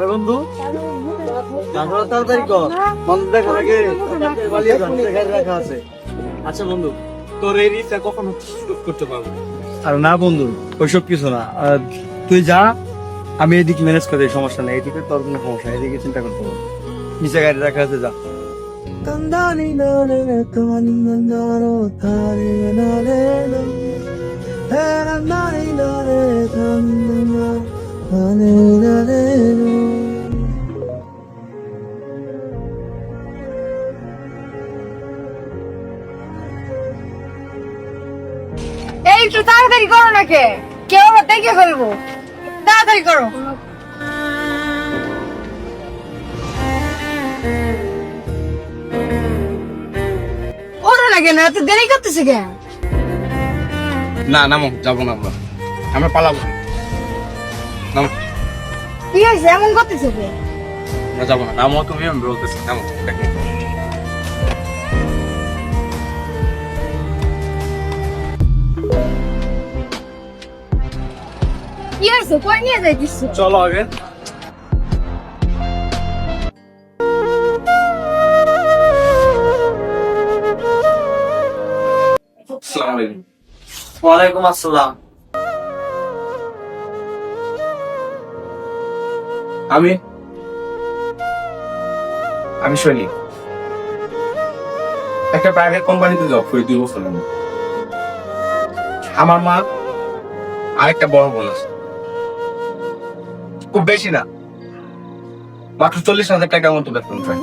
আরে বন্ধু তাড়াতাড়ি কর, বন্ধু দেখা লাগে পালিয়ে যান, গাড়ি রাখা আছে। আচ্ছা বন্ধু, তোর এই রিক্সা কখন করতে পারবো? আর না বন্ধু, ওইসব কিছু না, তুই যা, আমি এদিকে ম্যানেজ করে দিই, সমস্যা নেই। এদিকে তোর কোনো সমস্যা নেই, এদিকে চিন্তা করতে হবে। নিচে গাড়ি রাখা আছে, যা। এই একটু তাড়াতাড়ি করো না, কে কেউ আবার দেখে ফেলবো, তাড়াতাড়ি করো। ওরা লাগে না, এত দেরি করতেছে কেন? না নামো, যাবো না আমরা, আমরা পালাবো। নামো, কি হয়েছে, এমন করতেছে কে? আমরা যাবো না। নামো তুমি, আমি বলতেছি নামো। দেখো কি হয়েছে, কই নিয়ে যাইতিস? চলো আগে। আসসালামু আলাইকুম। ওয়ালাইকুম আসসালাম। আমি আমি সৈনিক, একটা প্রাইভেট কোম্পানিতে জব করি 2 বছর আগে। আমার মা আরেকটা বড় বোন আছে, খুব বেশি না, মাত্র 40,000 টাকার মতো বেতন পায়।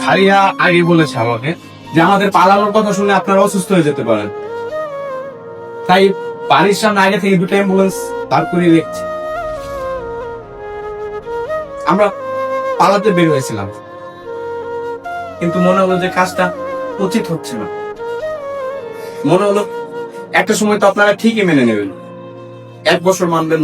ফারিয়া আগে বলেছে আমাকে যে আমাদের পালানোর কথা শুনে আপনারা অসুস্থ হয়ে যেতে পারেন, তাই বাড়ির সামনে আগে থেকে 2টা অ্যাম্বুলেন্স দাঁড় করিয়ে রেখেছি। আমরা পালাতে বের হয়েছিলাম, কিন্তু মনে হলো যে কাজটা উচিত হচ্ছে না। মনে হলো একটা সময় তো আপনারা ঠিকই মেনে নেবেন, 1 বছর মানবেন না।